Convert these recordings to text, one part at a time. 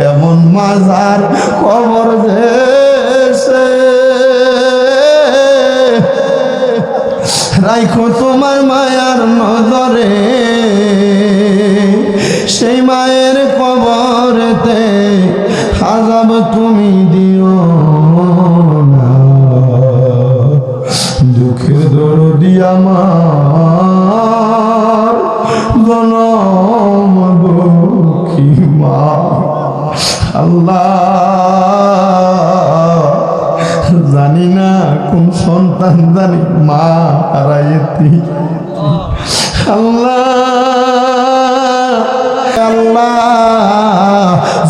এমন মাজার কবর দেশে রাইখো তোমার মায়ার নজরে সেই মায়ের কবরেতে আযাব তুমি দিও না দুঃখের দরদি আমার জনম দুঃখী মা আল্লাহ জানি না কোন সন্তান জানি মা হারাইতি আল্লাহ আল্লাহ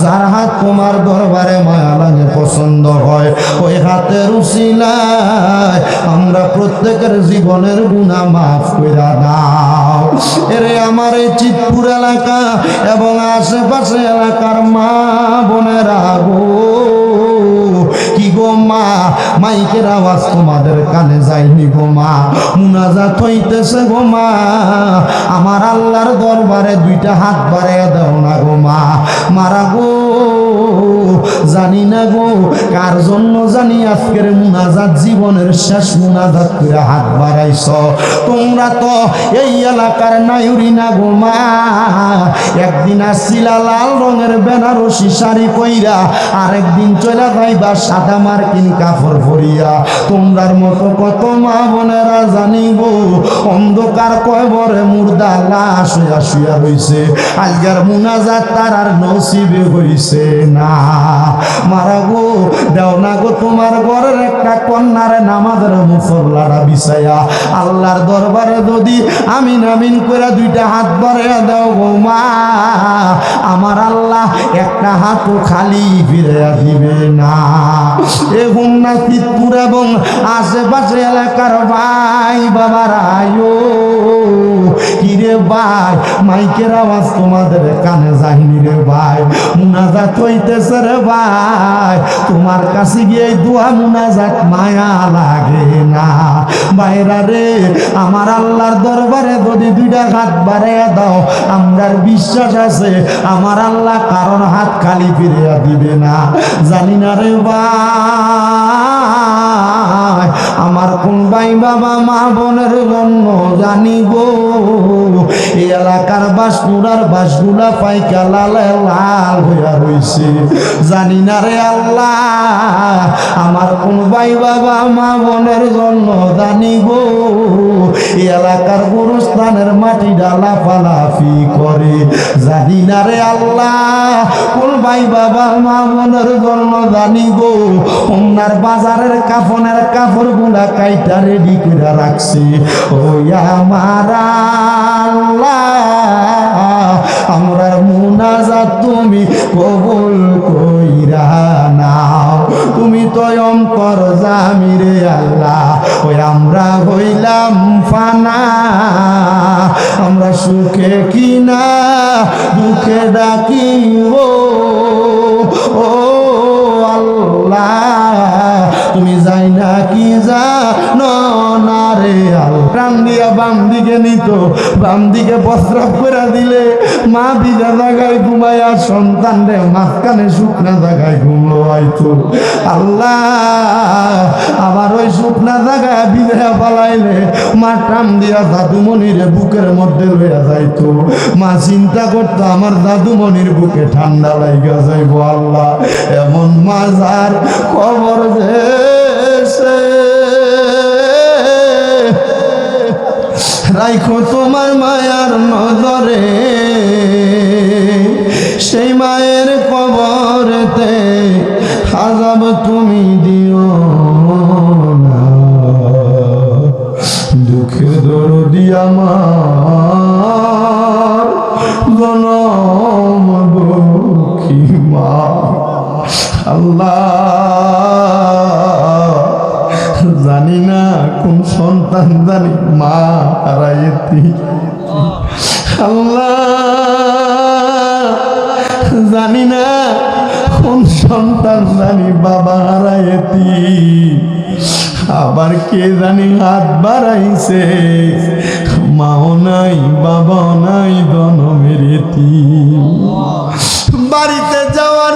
যার হাত তোমার দরবারে মায়া লাগে পছন্দ হয় ওই হাতের উসিলায় আমরা প্রত্যেকের জীবনের গুনাহ মাফ কইরা দাও এরে আমার এই চিতপুর এলাকা এবং আশেপাশে এলাকার মা বোনেরা গো কি গো মা মাইকের আওয়াজ তোমাদের কানে যায়নি গো মা মুনাজাত হইতেছে গো মা আমার আল্লাহর দরবারে দুইটা হাত বাড়াইয়া দাও না গো মা মারা গো জানি না গো কার জন্য জানি আজকের মুনাজাত জীবনের শেষ মুনাজাত করে হাত বাড়াইছ তোমরা তো এই এলাকার নায়ুরি না গো মা একদিন আসছিলা লাল রঙের বেনারসি শাড়ি পইরা আরেকদিন চলে যাইবা সাদা মার্কিন কাপড় পরিয়া তোমরার মতো কত মা বোনেরা জানিব অন্ধকার কয়বরে মুর্দা লাশ হইয়া শুয়া রইছে আজকের মুনাজাত তার আর নসিবে হইছে না মারা গো দেও না গো তোমার ঘরের একটা কন্যার নামাজের মুসল্লাটা বিছাইয়া আল্লাহর দরবারে যদি আমিন আমিন করে দুইটা হাত বাড়াইয়া দাও গো মা আমার আল্লাহ একটা হাতও খালি ফিরাইয়া দিবে না এখন না চিতপুর এবং আশেপাশে এলাকার ভাই বাবারা আয়ো কিরে ভাই মাইকের আওয়াজ তোমাদের কানে যায়নি রে ভাই মুনাজাত হইতেছে রে ভাই তোমার কাছে গিয়ে দোয়া মুনাজাত মায়া লাগে না ভাইরা রে আমার আল্লাহর দরবারে যদি দুইটা হাত বাড়াইয়া দাও আমরার বিশ্বাস আছে আমার আল্লাহ কারণ হাত খালি ফিরিয়া দিবে না জানি না রে ভাই আমার কোন ভাই বাবা মা বোনের জন্য জানিব এই এলাকার বাসগুলার বাসগুলা পাইকা লালে লাল হইয়া রইছে জানি না রে আল্লাহ আমার কোন ভাই বাবা মা বোনের জন্য জানিব এই এলাকার গুরুস্থানের মাটি ডালা ফালাফি করে জানি না রে আল্লাহ কোন ভাই বাবা মা বোনের জন্য জানিব ওনার বাজারের কাফনের কাপড় গুলা কাইটা রেডি করে রাখছে ওই আমার আল্লাহ আমরার মুনাজাত তুমি কবুল কইরা নাও তুমি তো অন্তর জামি রে আল্লাহ ওই আমরা হইলাম ফানা আমরা সুখে কিনা দুঃখে ডাকি ও আল্লাহ তুমি যাই না কি জানো না রে আল্লাহ প্রাণ দিয়া বাম দিকে নিত বাম দিকে প্রস্রাব করে দিলে মা দিদা জায়গায় ঘুমাইয়া সন্তান রে মাঝখানে শুকনা জায়গায় ঘুমাইতো আল্লাহ আবার ওই শুকনা জায়গায় বিদায় পালাইলে মা টান দিয়া দাদুমণির বুকের মধ্যে লইয়া যাইতো মা চিন্তা করতো আমার দাদুমণির বুকে ঠান্ডা লাইগা যাইব আল্লাহ এমন মাজার কবর দেশে রাইখো তোমার মায়ার নজরে সেই মায়ের কবরেতে আযাব তুমি দিও না দুঃখের দরদি আমার জনম দুঃখী মা আল্লাহ জানি না কোন সন্তান জানি মা হারাইতি আল্লাহ জানি না কোন সন্তান জানি বাবা হারাইতি আবার কে জানি হাত বাড়াইছে মাও নাই বাবা নাই জনমের বাড়িতে যাওয়ার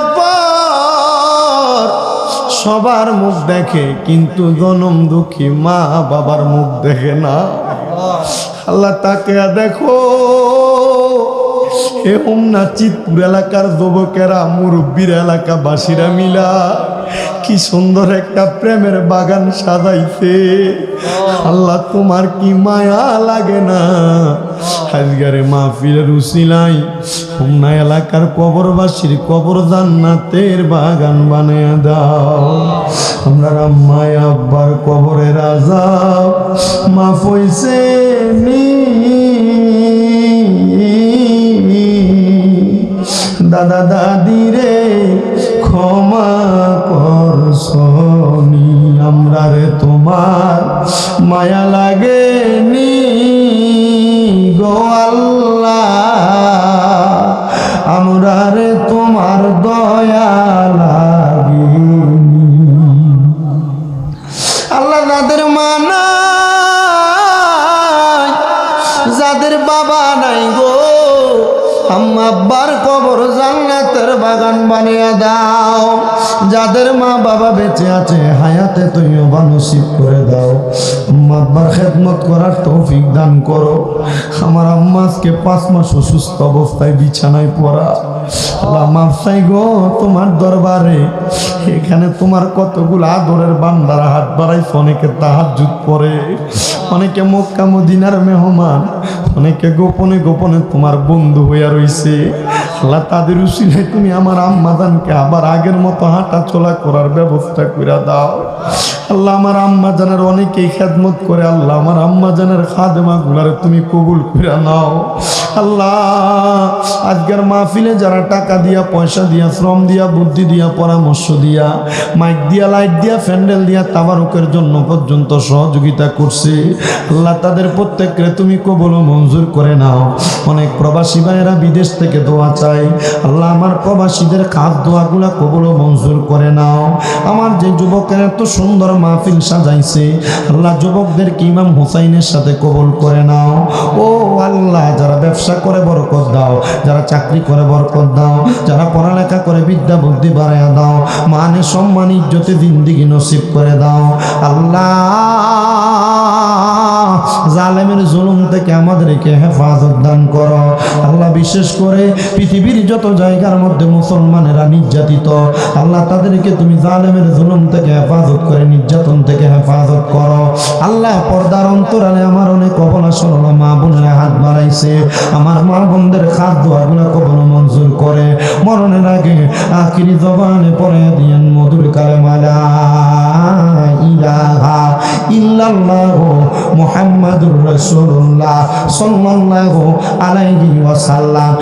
সবার মুখ দেখে, কিন্তু জনম দুঃখী মা বাবার মুখ দেখে না। আল্লাহ তাকে দেখো, এ হোমনা চিতপুর এলাকার যুবকেরা, মুরব্বীর এলাকাবাসীরা মিলা কি সুন্দর একটা প্রেমের বাগান সাজাইছে। আল্লাহ তোমার কি মায়া লাগে না? আজগারে মাহফিলের উসিলাই হোমনা এলাকার কবরবাসীর কবর জান্নাতের বাগান বানিয়ে দাও। আমরা আম্মায় আব্বার কবরের আযাব মাফ হইছে নি, দাদা দাদি রে ক্ষমা করছনি, আমরা রে তোমার মায়া লাগেনি গো আল্লাহ, আমরা রে তোমার দয়া লাগেনি। আল্লাহ যাদের মা নাই, যাদের বাবা নাই গো, আম্মা আব্বার কবর জান্নাতের বাগান বানিয়ে দাও। যাদের মা বাবা বেঁচে আছে হায়াতে তৈয়বা নসিব করে দাও। আম্মা আব্বার খেদমত করার তৌফিক দান করো। আমার আম্মা আজকে 5 মাস অসুস্থ অবস্থায় বিছানায় পড়া। আল্লাহ মাফ চাই গো তোমার দরবারে। এখানে তোমার কতগুলো আদরের বান্দারা হাত বাড়াইছে, অনেকে তাহাজ্জুদ পড়ে, অনেকে মক্কা মদিনার মেহমান, অনেকে গোপনে গোপনে তোমার বন্ধু হইয়া রইছে। আল্লাহ তাদের উসিলায় তুমি আমার আম্মাজানকে আবার আগের মতো হাঁটা চলা করার ব্যবস্থা করে দাও। আল্লাহ আমার আম্মাজানের অনেকেই খেদমত করে, আল্লাহ আমার আম্মাজানের খাদেমা গুলারে তুমি কবুল করে নাও। আল্লাহ আজকের মাহফিলে যারা টাকা দিয়া, পয়সা দিয়া, শ্রম দিয়া, বুদ্ধি দিয়া, পরামর্শ দিয়া, মাইক দিয়া, লাইট দিয়া, প্যান্ডেল দিয়া, তাবারুকের জন্য পর্যন্ত সহযোগিতা করছে, আল্লাহ তাদের প্রত্যেককে তুমি কবুল ও মঞ্জুর করে নাও। অনেক প্রবাসী ভাইয়েরা বিদেশ থেকে দোয়া চাই, আল্লাহ আমার প্রবাসীদের খাস দোয়াগুলা কবুল ও মঞ্জুর করে নাও। আমার যে যুবকের এত সুন্দর মাহফিল সাজাইছে, আল্লাহ যুবকদেরকে ইমাম হুসাইনের সাথে কবুল করে নাও। ও আল্লাহ যারা ব্যবসা করে বরকত দাও, যারা চাকরি করে বরকত দাও, যারা পড়ালেখা করে বিদ্যা বুদ্ধি বাড়াইয়া দাও, মানে সম্মান ইজ্জতে জিন্দেগি নসিব করে দাও। আল্লাহ জালেমের জুলুম থেকে আমাদেরকে হেফাজত দান করো। আল্লাহ বিশেষ করে পৃথিবীর যত জায়গার মধ্যে মুসলমানেরা নির্যাতিত, আল্লাহ তাদেরকে তুমি জালেমের জুলুম থেকে হেফাজত করে, নির্যাতন থেকে হেফাজত করো। আল্লাহ পর্দার অন্তরালে আমার অনেক অবলা সরলা মা বোনেরা হাত বাড়াইছে, আমার মা বোনদের খাস দোয়াগুলো কবুল মঞ্জুর করে মরণের আগে আখিরি জবানে পড়ে দিয়েন মধুর কালেমা লা ইলাহা ইল্লাল্লাহু মুহাম্মাদুর রাসূলুল্লাহ সাল্লাল্লাহু আলাইহি ওয়াসাল্লাম।